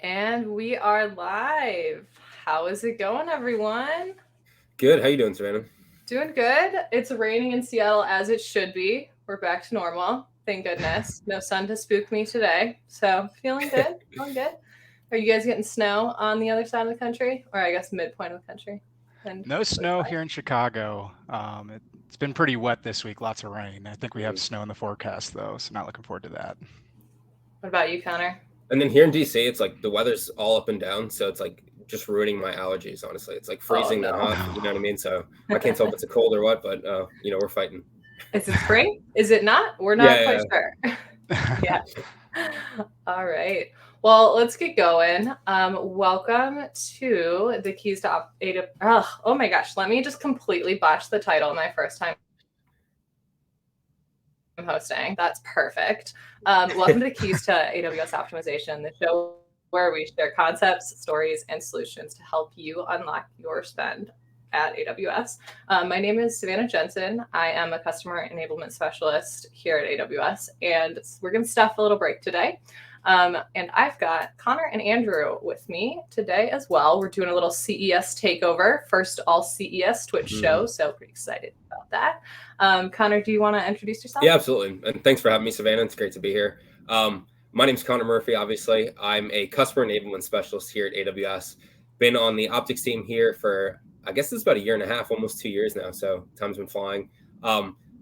And we are live. How is it going, everyone? Good. How you doing, Savannah? Doing good. It's raining in Seattle as it should be. We're back to normal. Thank goodness. No sun to spook me today. So feeling good. Feeling good. Are you guys getting snow on the other side of the country? Or I guess midpoint of the country? And No what it's snow like? here in Chicago. It's been pretty wet this week, lots of rain. I think we have Mhm. snow in the forecast though, so not looking forward to that. What about you, Connor? And then here in DC, it's like the weather's all up and down, so it's like just ruining my allergies. Honestly, it's like Oh freezing then no. hot. You know what I mean? So I can't tell if it's a cold or what, but we're fighting. Is it spring? Is it not? We're Yeah, not quite yeah. sure. Yeah. All right. Well, let's get going. Welcome to the Keys to AWS. Oh my gosh, let me just completely botch the title my first time hosting. That's perfect. Welcome to the Keys to AWS Optimization, the show where we share concepts, stories, and solutions to help you unlock your spend at AWS. My name is Savannah Jensen. I am a customer enablement specialist here at AWS, and we're going to stuff a little break today. And I've got Connor and Andrew with me today as well. We're doing a little CES takeover, first all CES Twitch show, so pretty excited about that. Connor, do you want to introduce yourself? Yeah, absolutely. And thanks for having me, Savannah. It's great to be here. My name's Connor Murphy, obviously. I'm a customer enablement specialist here at AWS. Been on the optics team here for, I guess it's about a year and a half, almost 2 years now. So time's been flying.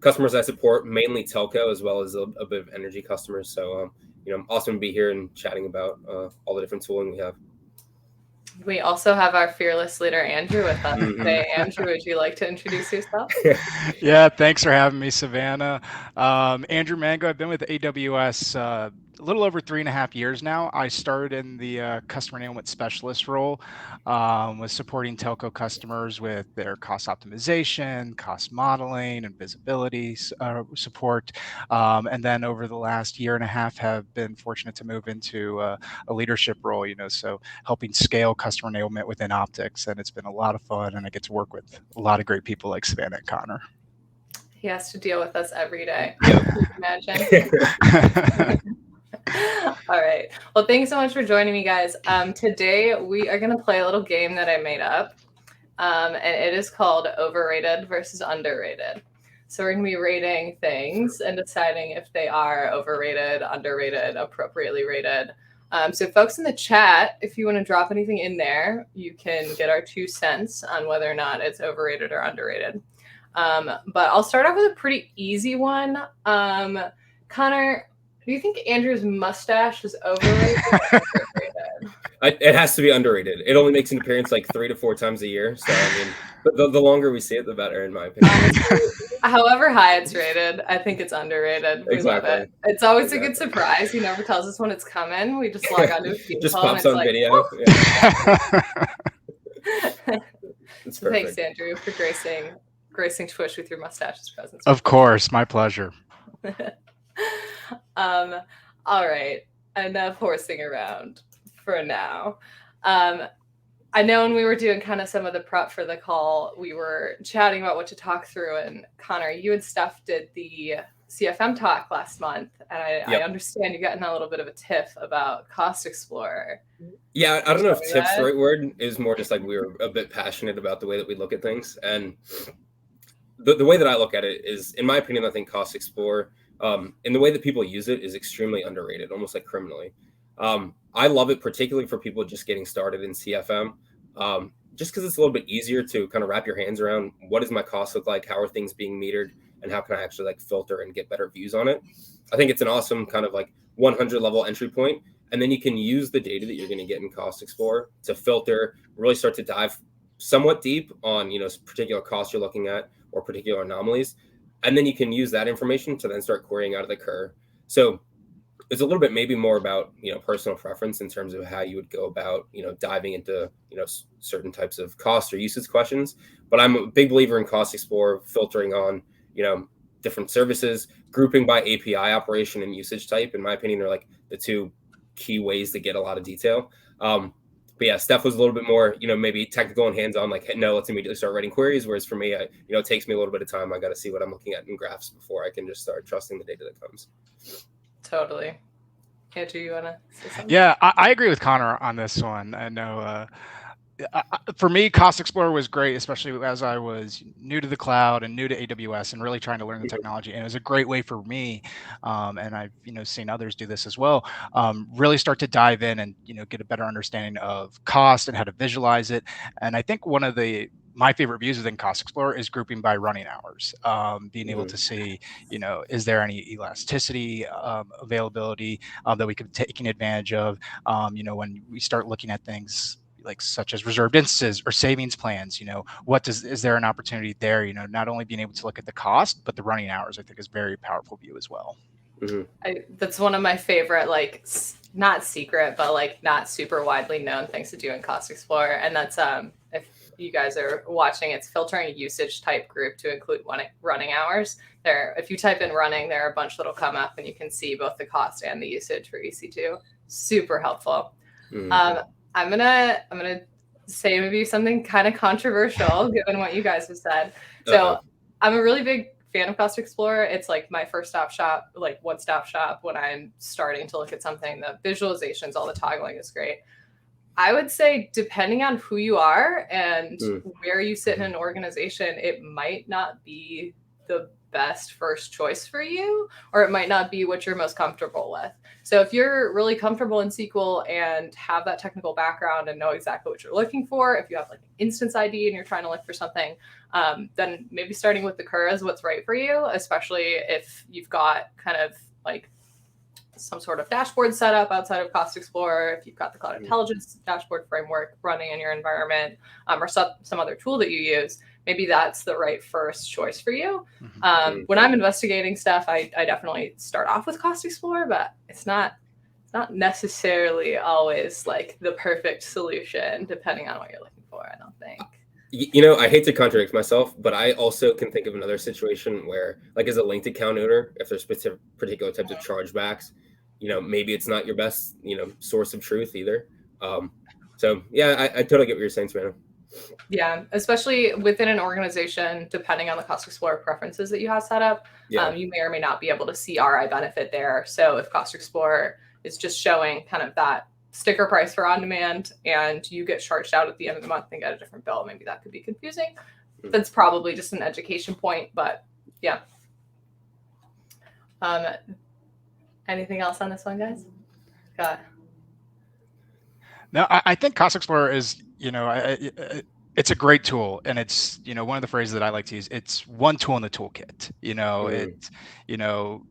Customers I support, mainly telco, as well as a bit of energy customers. So, I'm awesome to be here and chatting about all the different tooling we have. We also have our fearless leader, Andrew, with us today. Andrew, would you like to introduce yourself? Yeah, thanks for having me, Savannah. Andrew Maingot, I've been with AWS a little over 3.5 years now. I started in the customer enablement specialist role, was supporting telco customers with their cost optimization, cost modeling, and visibility support. And then over the last year and a half, have been fortunate to move into a leadership role, so helping scale customer enablement within optics. And it's been a lot of fun, and I get to work with a lot of great people like Savannah and Connor. He has to deal with us every day. Yep. Imagine. All right. Well, thanks so much for joining me, guys. Today we are going to play a little game that I made up, and it is called Overrated versus Underrated. So we're going to be rating things and deciding if they are overrated, underrated, appropriately rated. So folks in the chat, if you want to drop anything in there, you can get our 2 cents on whether or not it's overrated or underrated. But I'll start off with a pretty easy one. Connor, do you think Andrew's mustache is overrated or underrated? It has to be underrated. It only makes an appearance like 3 to 4 times a year. So, the longer we see it, the better, in my opinion. However high it's rated, I think it's underrated. We love Exactly. it. It's always a good surprise. He never tells us when it's coming. We just log onto his Just phone pops and it's on like, video. Yeah. It's so perfect. thanks, Andrew, for gracing Twitch with your mustache's presence. Of course, my pleasure. All right, enough horsing around for now. I know when we were doing kind of some of the prep for the call, we were chatting about what to talk through. And Connor, you and Steph did the CFM talk last month, and I understand you got in a little bit of a tiff about Cost Explorer. Yeah, I don't know if tiff's the right word. It was more just like we were a bit passionate about the way that we look at things. And the way that I look at it is, in my opinion, I think Cost Explorer, in the way that people use it, is extremely underrated, almost like criminally. I love it, particularly for people just getting started in CFM, just because it's a little bit easier to kind of wrap your hands around what does my cost look like, how are things being metered, and how can I actually like filter and get better views on it. I think it's an awesome kind of like 100 level entry point, and then you can use the data that you're going to get in Cost Explorer to filter, really start to dive somewhat deep on particular costs you're looking at or particular anomalies, and then you can use that information to then start querying out of the curve. So it's a little bit maybe more about personal preference in terms of how you would go about diving into certain types of cost or usage questions. But I'm a big believer in Cost Explorer, filtering on different services, grouping by API operation and usage type. In my opinion, are like the 2 key ways to get a lot of detail. But yeah, Steph was a little bit more, maybe technical and hands-on, like, hey, no, let's immediately start writing queries. Whereas for me, it takes me a little bit of time. I got to see what I'm looking at in graphs before I can just start trusting the data that comes. Totally. Andrew, you want to say something? Yeah, I agree with Connor on this one. I know for me, Cost Explorer was great, especially as I was new to the cloud and new to AWS and really trying to learn the technology. And it was a great way for me, and I've seen others do this as well. Really start to dive in and get a better understanding of cost and how to visualize it. And I think one of my favorite views within Cost Explorer is grouping by running hours, being able to see, is there any elasticity availability that we could be taking advantage of, when we start looking at things like such as reserved instances or savings plans, is there an opportunity there, not only being able to look at the cost, but the running hours, I think is very powerful view as well. That's one of my favorite, like, not secret, but like not super widely known things to do in Cost Explorer. And that's, if you guys are watching, it's filtering a usage type group to include running hours. If you type in running, there are a bunch that'll come up and you can see both the cost and the usage for EC2. Super helpful. I'm gonna say maybe something kind of controversial given what you guys have said. So I'm a really big fan of Cost Explorer. It's like my first stop shop, like one-stop shop when I'm starting to look at something. The visualizations, all the toggling is great. I would say depending on who you are and where you sit in an organization, it might not be the best first choice for you, or it might not be what you're most comfortable with. So if you're really comfortable in SQL and have that technical background and know exactly what you're looking for, if you have like an instance ID and you're trying to look for something, then maybe starting with the Cura is what's right for you, especially if you've got kind of like some sort of dashboard setup outside of Cost Explorer, if you've got the Cloud Intelligence dashboard framework running in your environment, or some other tool that you use, maybe that's the right first choice for you. When I'm investigating stuff, I definitely start off with Cost Explorer, but it's not necessarily always like the perfect solution, depending on what you're looking for, I don't think. I hate to contradict myself, but I also can think of another situation where, like, as a linked account owner, if there's particular types of chargebacks, maybe it's not your best, source of truth either. So yeah, I totally get what you're saying, Savannah. Yeah, especially within an organization, depending on the Cost Explorer preferences that you have set up, you may or may not be able to see RI benefit there. So if Cost Explorer is just showing kind of that sticker price for on demand and you get charged out at the end of the month and get a different bill, maybe that could be confusing. That's probably just an education point, but yeah. Anything else on this one, guys? No, I think Cost Explorer is, it's a great tool, and it's one of the phrases that I like to use. It's one tool in the toolkit.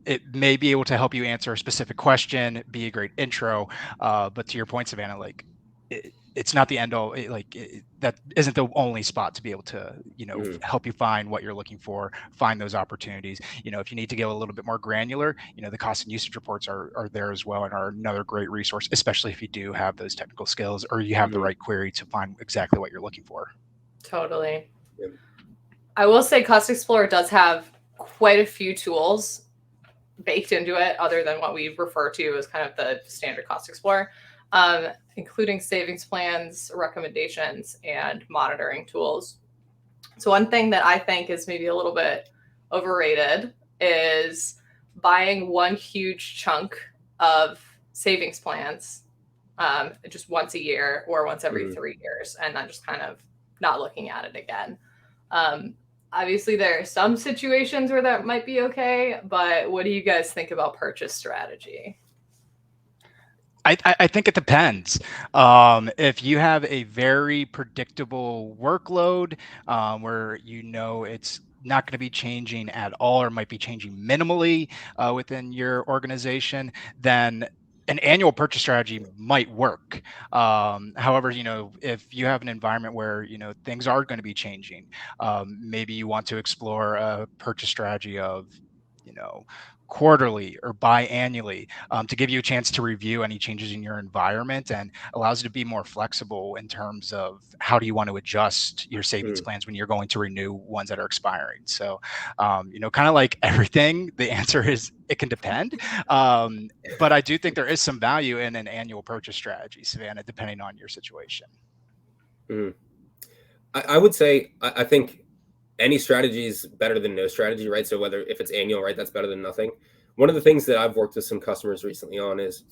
It may be able to help you answer a specific question, be a great intro, but to your point, Savannah, like it's not the end all. That isn't the only spot to be able to help you find what you're looking for, find those opportunities. If you need to go a little bit more granular, the cost and usage reports are there as well and are another great resource, especially if you do have those technical skills or you have the right query to find exactly what you're looking for. Totally. I will say Cost Explorer does have quite a few tools baked into it other than what we refer to as kind of the standard Cost Explorer, including savings plans, recommendations, and monitoring tools. So one thing that I think is maybe a little bit overrated is buying one huge chunk of savings plans just once a year or once every 3 years, and then just kind of not looking at it again. Obviously, there are some situations where that might be okay, but what do you guys think about purchase strategy? I think it depends. If you have a very predictable workload where it's not going to be changing at all or might be changing minimally within your organization, then an annual purchase strategy might work. However, if you have an environment where, things are going to be changing, maybe you want to explore a purchase strategy of, quarterly or biannually to give you a chance to review any changes in your environment and allows you to be more flexible in terms of how do you want to adjust your savings plans when you're going to renew ones that are expiring. So, kind of like everything, the answer is it can depend. But I do think there is some value in an annual purchase strategy, Savannah, depending on your situation. I would say, I think any strategy is better than no strategy, right? So if it's annual, right, that's better than nothing. One of the things that I've worked with some customers recently on is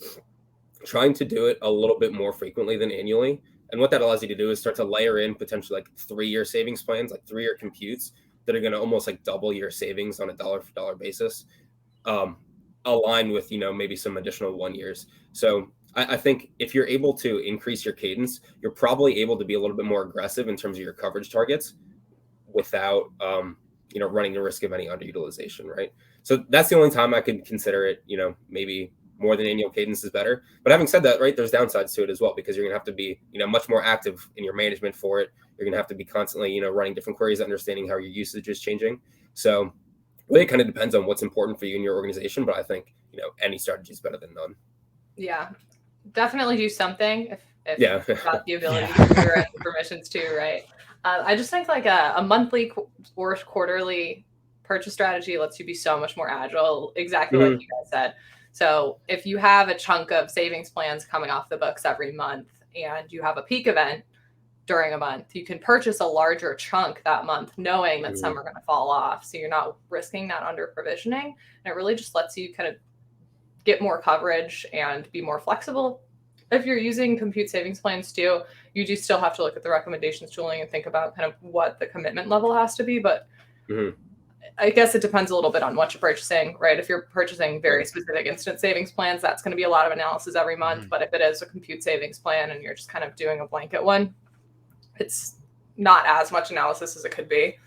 trying to do it a little bit more frequently than annually. And what that allows you to do is start to layer in potentially like 3-year savings plans, like 3-year computes that are going to almost like double your savings on a dollar for dollar basis, aligned with, maybe some additional 1 years. So I think if you're able to increase your cadence, you're probably able to be a little bit more aggressive in terms of your coverage targets without, running the risk of any underutilization, right? So that's the only time I could consider it, maybe more than annual cadence is better. But having said that, right, there's downsides to it as well, because you're going to have to be, much more active in your management for it. You're going to have to be constantly, running different queries, understanding how your usage is changing. So really, it kind of depends on what's important for you in your organization. But I think, any strategy is better than none. Yeah, definitely do something if Yeah. you've got the ability to do your own permissions too, right? I just think like a monthly or quarterly purchase strategy lets you be so much more agile, exactly like you guys said. So if you have a chunk of savings plans coming off the books every month and you have a peak event during a month, you can purchase a larger chunk that month knowing that some are going to fall off. So you're not risking that under provisioning. And it really just lets you kind of get more coverage and be more flexible. If you're using compute savings plans too, you do still have to look at the recommendations tooling and think about kind of what the commitment level has to be. But I guess it depends a little bit on what you're purchasing, right? If you're purchasing very specific instant savings plans, that's going to be a lot of analysis every month. But if it is a compute savings plan and you're just kind of doing a blanket one, it's not as much analysis as it could be.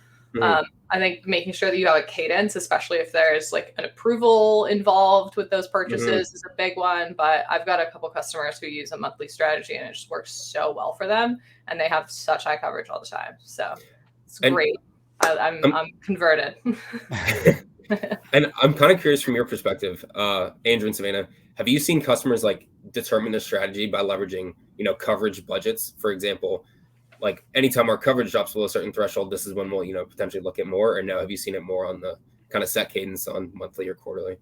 I think making sure that you have a cadence, especially if there's like an approval involved with those purchases, is a big one. But I've got a couple customers who use a monthly strategy and it just works so well for them. And they have such high coverage all the time. So it's great. I'm converted. And I'm kind of curious from your perspective, Andrew and Savannah, have you seen customers like determine their strategy by leveraging, coverage budgets? For example, like anytime our coverage drops below a certain threshold, this is when we'll, potentially look at more. Or no, have you seen it more on the kind of set cadence on monthly or quarterly?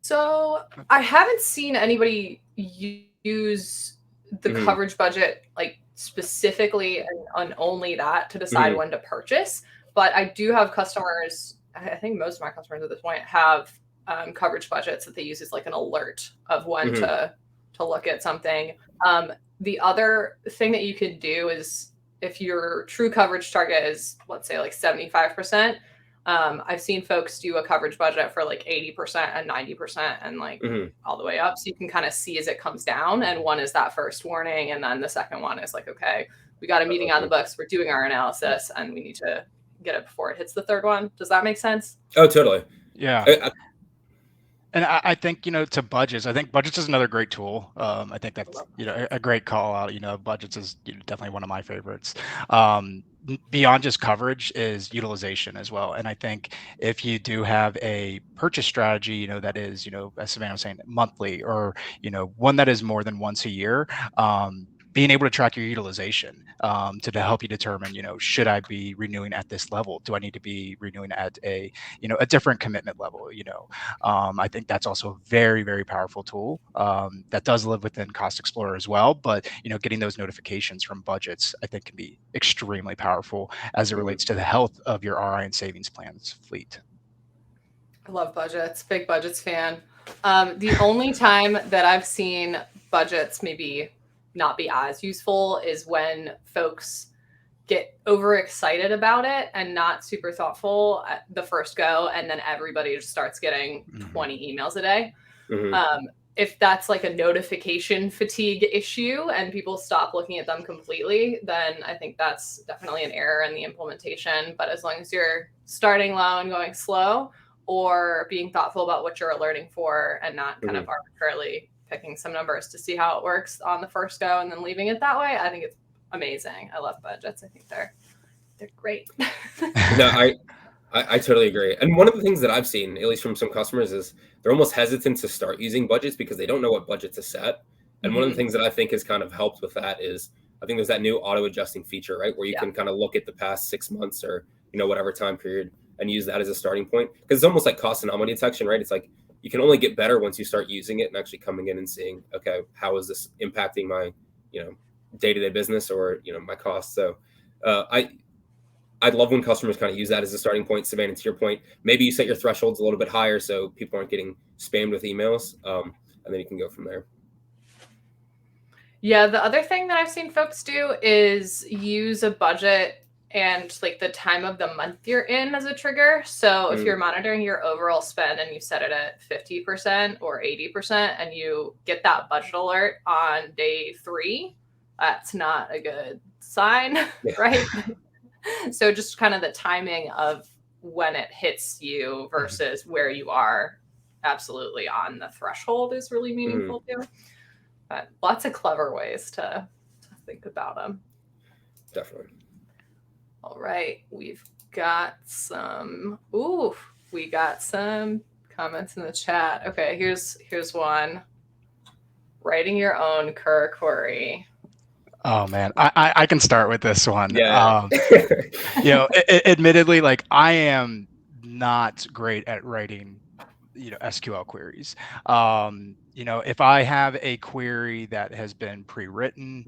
So I haven't seen anybody use the coverage budget like specifically and only that to decide when to purchase. But I do have customers, I think most of my customers at this point have coverage budgets that they use as like an alert of when to look at something. The other thing that you could do is if your true coverage target is, let's say, like 75%, I've seen folks do a coverage budget for like 80% and 90% and like all the way up. So you can kind of see as it comes down. And one is that first warning. And then the second one is like, okay, we got a meeting on the books. We're doing our analysis and we need to get it before it hits the third one. Does that make sense? Oh, totally. Yeah. And I think, to budgets, I think budgets is another great tool. I think that's, a great call out. Budgets is definitely one of my favorites. Beyond just coverage is utilization as well. And I think if you do have a purchase strategy, that is, as Savannah was saying, monthly or, one that is more than once a year, being able to track your utilization to help you determine, should I be renewing at this level? Do I need to be renewing at a different commitment level? I think that's also a very, very powerful tool that does live within Cost Explorer as well. But, getting those notifications from budgets, I think can be extremely powerful as it relates to the health of your RI and savings plans fleet. I love budgets, big budgets fan. The only time that I've seen budgets maybe not be as useful is when folks get overexcited about it and not super thoughtful at the first go, and then everybody just starts getting 20 emails a day. If that's like a notification fatigue issue and people stop looking at them completely, then I think that's definitely an error in the implementation. But as long as you're starting low and going slow, or being thoughtful about what you're alerting for and not kind of arbitrarily picking some numbers to see how it works on the first go and then leaving it that way, I think it's amazing. I love budgets. I think they're great. No, I totally agree. And one of the things that I've seen, at least from some customers, is they're almost hesitant to start using budgets because they don't know what budget to set. And one of the things that I think has kind of helped with that is I think there's that new auto adjusting feature, right? Where you can kind of look at the past 6 months or, whatever time period and use that as a starting point. Because it's almost like cost anomaly detection, right? It's like you can only get better once you start using it and actually coming in and seeing, okay, how is this impacting my, day-to-day business or, my costs? So I'd love when customers kind of use that as a starting point. Savannah, to your point, maybe you set your thresholds a little bit higher so people aren't getting spammed with emails, and then you can go from there. Yeah, the other thing that I've seen folks do is use a budget and like the time of the month you're in as a trigger. So if you're monitoring your overall spend and you set it at 50% or 80% and you get that budget alert on day 3, that's not a good sign, right? So just kind of the timing of when it hits you versus where you are absolutely on the threshold is really meaningful too. But lots of clever ways to think about them. Definitely. All right, we've got some. We got some comments in the chat. Okay, here's one. Writing your own Kerr query. Oh man, I can start with this one. Yeah. Admittedly, like I am not great at writing, SQL queries. If I have a query that has been pre-written,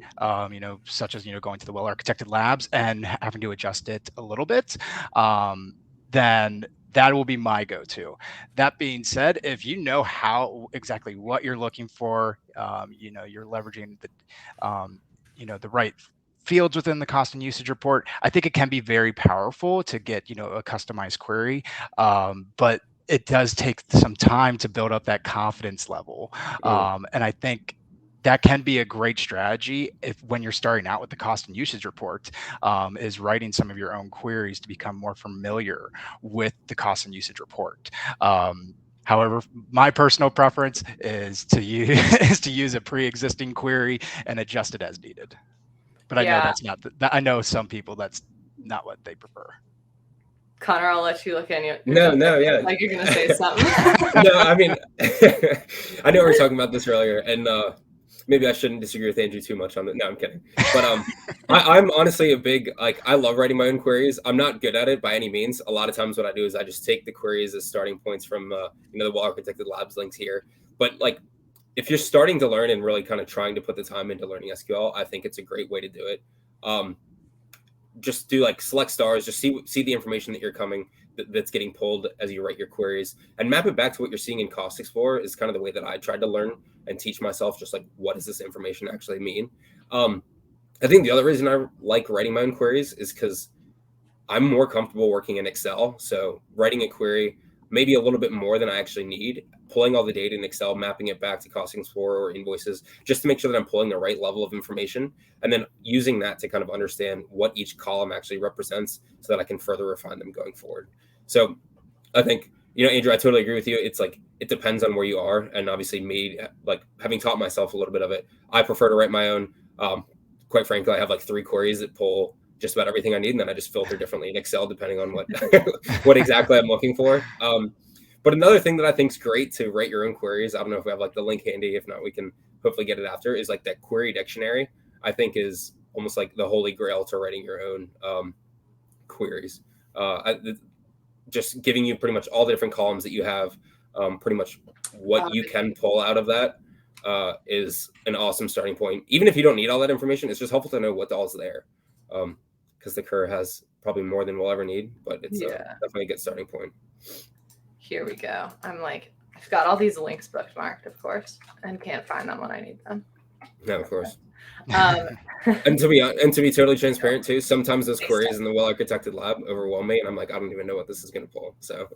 such as, going to the well-architected labs and having to adjust it a little bit, then that will be my go-to. That being said, if you know exactly what you're looking for, you're leveraging the right fields within the cost and usage report, I think it can be very powerful to get, a customized query. But it does take some time to build up that confidence level. And I think that can be a great strategy when you're starting out with the cost and usage report, is writing some of your own queries to become more familiar with the cost and usage report. However, my personal preference is to use a pre-existing query and adjust it as needed. But I know that's not. I know some people that's not what they prefer. Connor, I'll let you look in. No, yeah. Like you're gonna say something. No, I mean, I know we were talking about this earlier, and maybe I shouldn't disagree with Andrew too much on it. No, I'm kidding. But I'm honestly a big, I love writing my own queries. I'm not good at it by any means. A lot of times what I do is I just take the queries as starting points from, the well-architected labs links here. But like, if you're starting to learn and really kind of trying to put the time into learning SQL, I think it's a great way to do it. Just do like select stars, just see the information that's getting pulled as you write your queries, and map it back to what you're seeing in Cost Explorer is kind of the way that I tried to learn and teach myself, just like, what does this information actually mean? I think the other reason I like writing my own queries is because I'm more comfortable working in Excel. So writing a query, maybe a little bit more than I actually need, pulling all the data in Excel, mapping it back to Cost Explorer or invoices, just to make sure that I'm pulling the right level of information, and then using that to kind of understand what each column actually represents so that I can further refine them going forward. So I think, Andrew, I totally agree with you. It's like, it depends on where you are. And obviously me, like having taught myself a little bit of it, I prefer to write my own. Quite frankly, I have like 3 queries that pull just about everything I need, and then I just filter differently in Excel depending on what exactly I'm looking for. But another thing that I think is great to write your own queries, I don't know if we have like the link handy. If not, we can hopefully get it after, is like that query dictionary. I think is almost like the holy grail to writing your own queries. Just giving you pretty much all the different columns that you have, pretty much what you can pull out of that is an awesome starting point. Even if you don't need all that information, it's just helpful to know what all's there. Because the Kerr has probably more than we'll ever need, but it's definitely a good starting point. Here we go. I'm like, I've got all these links bookmarked, of course, and can't find them when I need them. No, of course. And to be totally transparent too, sometimes those queries in the well-architected lab overwhelm me, and I'm like, I don't even know what this is going to pull. So,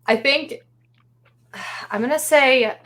I think I'm going to say,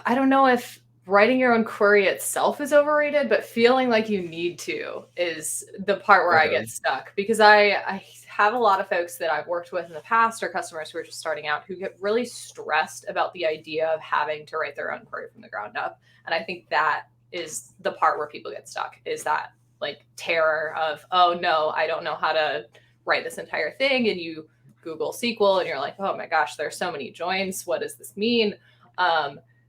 I don't know if writing your own query itself is overrated, but feeling like you need to is the part where I get stuck, because I have a lot of folks that I've worked with in the past or customers who are just starting out who get really stressed about the idea of having to write their own query from the ground up. And I think that is the part where people get stuck, is that like terror of, oh no, I don't know how to write this entire thing. And you Google SQL and you're like, oh my gosh, there's so many joins. What does this mean?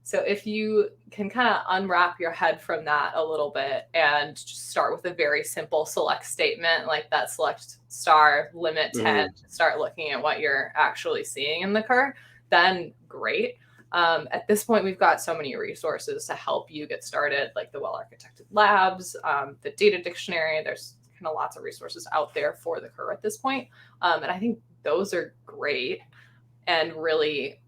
So if you can kind of unwrap your head from that a little bit and just start with a very simple select statement, like that select star limit 10, start looking at what you're actually seeing in the Kerr, then great. At this point, we've got so many resources to help you get started, like the well-architected labs, the data dictionary. There's kind of lots of resources out there for the Kerr at this point. And I think those are great and really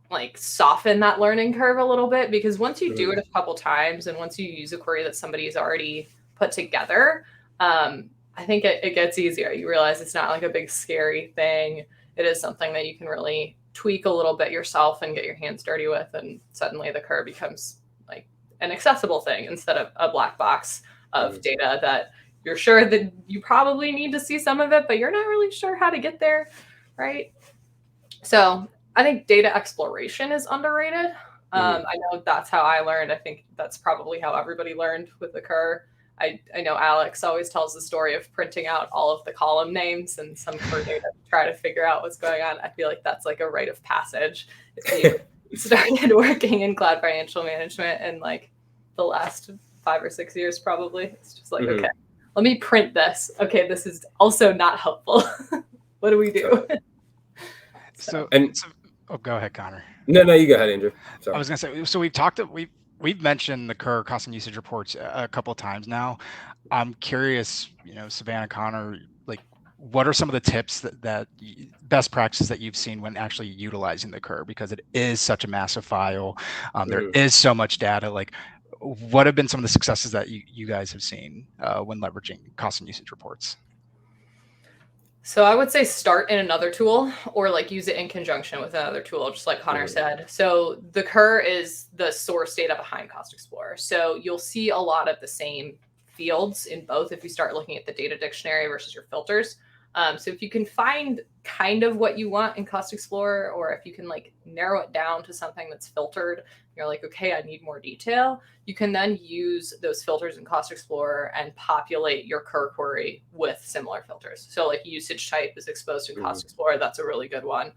like soften that learning curve a little bit, because once you do it a couple times and once you use a query that somebody's already put together, I think it gets easier. You realize it's not like a big scary thing. It is something that you can really tweak a little bit yourself and get your hands dirty with, and suddenly the Kerr becomes like an accessible thing instead of a black box of data that you're sure that you probably need to see some of it, but you're not really sure how to get there, right? So I think data exploration is underrated. I know that's how I learned. I think that's probably how everybody learned with the Kerr. I know Alex always tells the story of printing out all of the column names and some Kerr data to try to figure out what's going on. I feel like that's like a rite of passage. If you started working in cloud financial management in like the last 5 or 6 years, probably, it's just like, okay, let me print this. Okay, this is also not helpful. What do we do? So, go ahead, Connor. No, you go ahead, Andrew. Sorry. I was going to say, so we've mentioned the Kerr cost and usage reports a couple of times now. I'm curious, Savannah, Connor, like, what are some of the tips that best practices that you've seen when actually utilizing the Kerr? Because it is such a massive file. There is so much data. Like, what have been some of the successes that you guys have seen when leveraging cost and usage reports? So I would say start in another tool, or like use it in conjunction with another tool, just like Connor said. So the Kerr is the source data behind Cost Explorer. So you'll see a lot of the same fields in both if you start looking at the data dictionary versus your filters. So if you can find kind of what you want in Cost Explorer, or if you can like narrow it down to something that's filtered, you're like, okay, I need more detail, you can then use those filters in Cost Explorer and populate your Kerr query with similar filters. So like usage type is exposed in Cost Explorer. That's a really good one.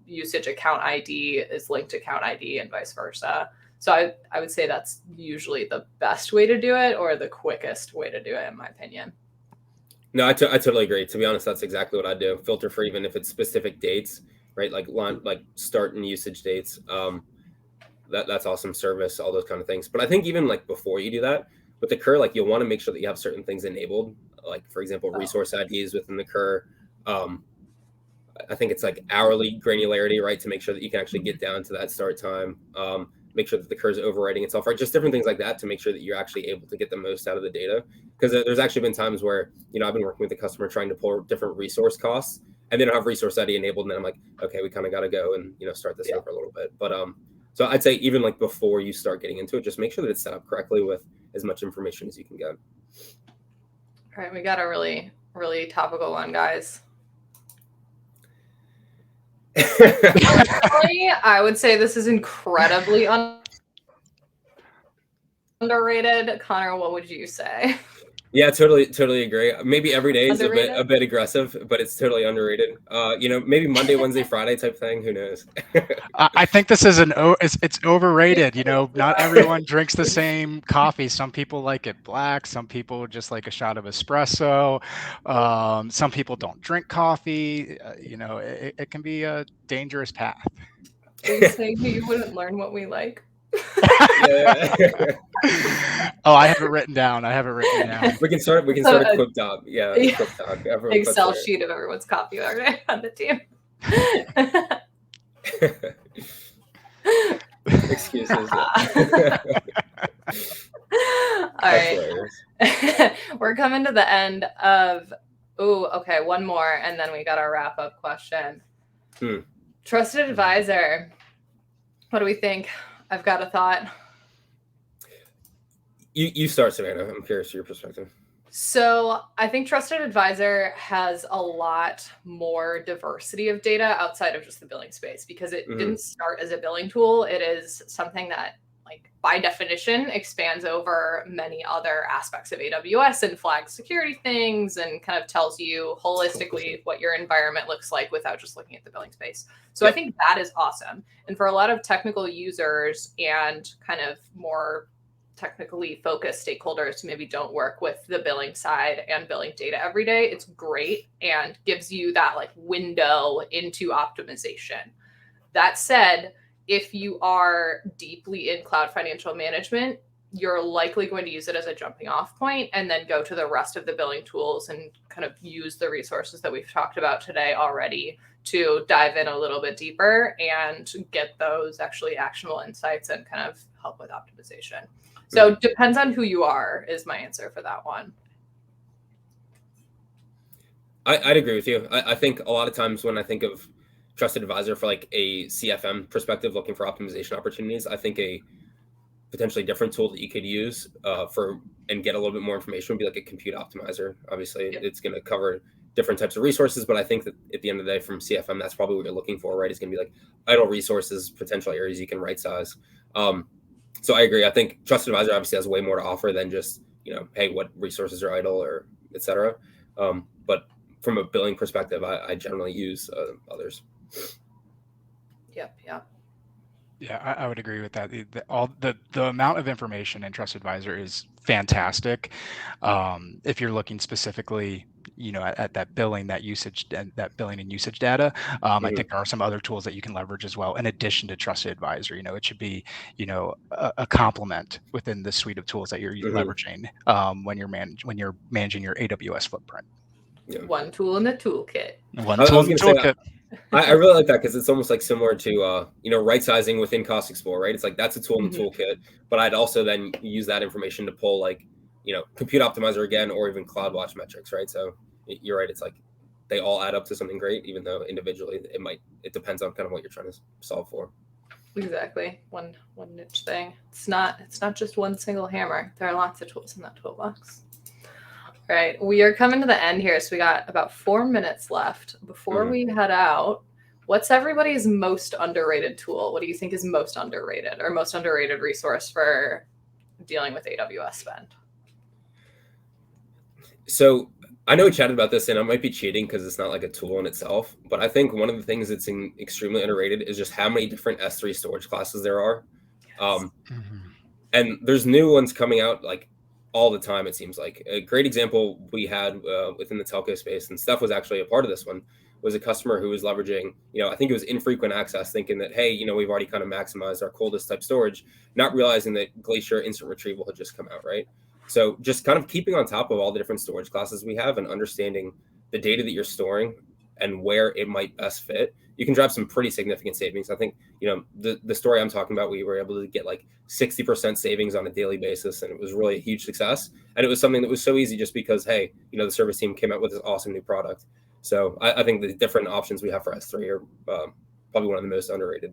Usage account ID is linked to account ID and vice versa. So I would say that's usually the best way to do it, or the quickest way to do it, in my opinion. No, I totally agree. To be honest, that's exactly what I do. Filter for even if it's specific dates, right? Like start and usage dates. That's awesome. Service, all those kind of things. But I think even like before you do that, with the Kerr, like you'll want to make sure that you have certain things enabled. Like for example, resource IDs within the Kerr. I think it's like hourly granularity, right? To make sure that you can actually get down to that start time. Make sure that the Kerr is overwriting itself, right? Just different things like that to make sure that you're actually able to get the most out of the data. Because there's actually been times where, I've been working with the customer trying to pull different resource costs, and they don't have resource ID enabled. And then I'm like, okay, we kind of got to go and, start this over a little bit. But so I'd say even like before you start getting into it, just make sure that it's set up correctly with as much information as you can get. All right, we got a really, really topical one, guys. I would say this is incredibly underrated. Connor, what would you say? Yeah, totally agree. Maybe every day is a bit aggressive, but it's totally underrated. Maybe Monday, Wednesday, Friday type thing. Who knows? I think this is it's overrated. Not everyone drinks the same coffee. Some people like it black. Some people just like a shot of espresso. Some people don't drink coffee. It can be a dangerous path. Are you saying you wouldn't learn what we like? Oh, I have it written down. We can start a quick talk. Yeah, quick talk. Excel sheet of everyone's coffee order on the team. Excuses. All right. We're coming to the end of okay, one more, and then we got our wrap-up question. Trusted advisor. What do we think? I've got a thought. You start, Savannah. I'm curious to your perspective. So I think Trusted Advisor has a lot more diversity of data outside of just the billing space, because it didn't start as a billing tool. It is something that, like, by definition, expands over many other aspects of AWS and flags security things and kind of tells you holistically what your environment looks like without just looking at the billing space. So I think that is awesome. And for a lot of technical users and kind of more technically focused stakeholders who maybe don't work with the billing side and billing data every day, it's great and gives you that like window into optimization. That said, if you are deeply in cloud financial management, you're likely going to use it as a jumping off point and then go to the rest of the billing tools and kind of use the resources that we've talked about today already to dive in a little bit deeper and get those actually actionable insights and kind of help with optimization. So depends on who you are is my answer for that one. I'd agree with you. I think a lot of times when I think of trusted advisor for like a CFM perspective, looking for optimization opportunities, I think a potentially different tool that you could use and get a little bit more information would be like a compute optimizer. Obviously, it's going to cover different types of resources, but I think that at the end of the day from CFM, that's probably what you're looking for, right? It's going to be like idle resources, potential areas you can right size. So I agree. I think trusted advisor obviously has way more to offer than just, hey, what resources are idle or et cetera. But from a billing perspective, I generally use others. Yep. Yeah, I would agree with that. The amount of information in Trust Advisor is fantastic. If you're looking specifically, at that billing, that usage, that billing and usage data, I think there are some other tools that you can leverage as well, in addition to Trusted Advisor. It should be, a complement within the suite of tools that you're leveraging when you're managing your AWS footprint. Yeah. One tool in the toolkit. One tool in the toolkit. I really like that because it's almost like similar to right sizing within Cost Explorer, right? It's like that's a tool in the toolkit, but I'd also then use that information to pull like compute optimizer again, or even CloudWatch metrics, right? So you're right, it's like they all add up to something great, even though individually it depends on kind of what you're trying to solve for. Exactly, one niche thing. It's not just one single hammer. There are lots of tools in that toolbox. All right, we are coming to the end here, so we got about 4 minutes left. Before we head out, what's everybody's most underrated tool? What do you think is most underrated or most underrated resource for dealing with AWS spend? So I know we chatted about this, and I might be cheating because it's not like a tool in itself, but I think one of the things that's extremely underrated is just how many different S3 storage classes there are. Yes. And there's new ones coming out like all the time, it seems like. A great example we had within the telco space, and Steph was actually a part of this one, was a customer who was leveraging, I think it was infrequent access, thinking that, hey, we've already kind of maximized our coldest type storage, not realizing that Glacier Instant Retrieval had just come out, right? So just kind of keeping on top of all the different storage classes we have and understanding the data that you're storing and where it might best fit, you can drive some pretty significant savings. I think, the story I'm talking about, we were able to get like 60% savings on a daily basis, and it was really a huge success. And it was something that was so easy just because, hey, the service team came out with this awesome new product. So I think the different options we have for S3 are probably one of the most underrated.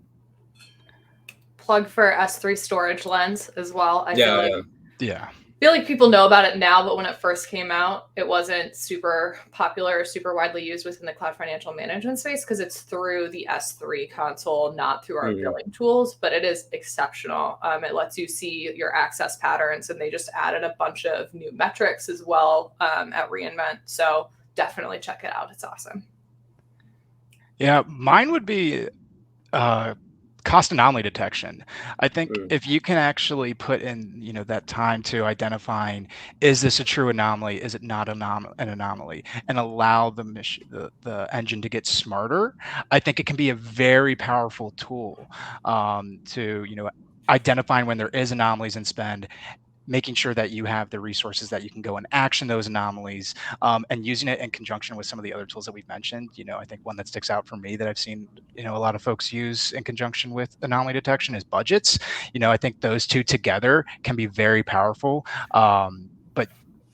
Plug for S3 Storage Lens as well. I feel like people know about it now, but when it first came out, it wasn't super popular or super widely used within the cloud financial management space because it's through the S3 console, not through our billing tools, but it is exceptional. It lets you see your access patterns, and they just added a bunch of new metrics as well at reInvent. So definitely check it out. It's awesome. Yeah, mine would be cost anomaly detection. I think if you can actually put in, that time to identifying, is this a true anomaly? Is it not an anomaly? And allow the engine to get smarter, I think it can be a very powerful tool to, identifying when there is anomalies in spend, making sure that you have the resources that you can go and action those anomalies, and using it in conjunction with some of the other tools that we've mentioned. I think one that sticks out for me that I've seen, a lot of folks use in conjunction with anomaly detection is budgets. I think those two together can be very powerful. But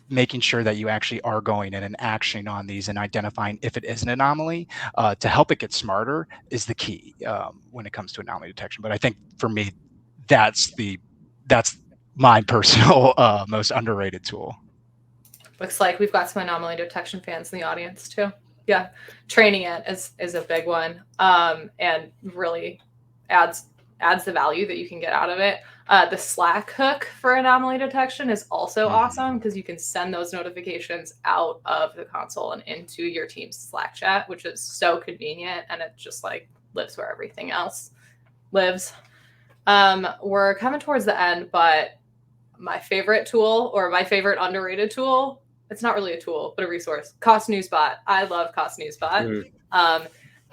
making sure that you actually are going in and actioning on these and identifying if it is an anomaly to help it get smarter is the key when it comes to anomaly detection. But I think for me, that's my personal most underrated tool. Looks like we've got some anomaly detection fans in the audience too. Yeah, training it is a big one, and really adds the value that you can get out of it. The Slack hook for anomaly detection is also awesome because you can send those notifications out of the console and into your team's Slack chat, which is so convenient, and it just like lives where everything else lives. We're coming towards the end, but my favorite tool or my favorite underrated tool, it's not really a tool, but a resource, Cost Newsbot. I love Cost Newsbot.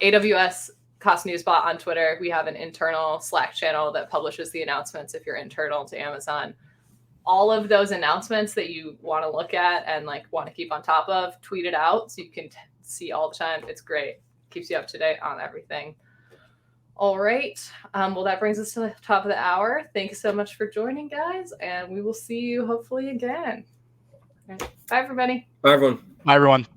AWS Cost News Bot on Twitter. We have an internal Slack channel that publishes the announcements if you're internal to Amazon. All of those announcements that you want to look at and like want to keep on top of, tweet it out so you can see all the time. It's great. Keeps you up to date on everything. All right. Well, that brings us to the top of the hour. Thank you so much for joining, guys, and we will see you hopefully again. Bye, everybody. Bye, everyone. Bye, everyone.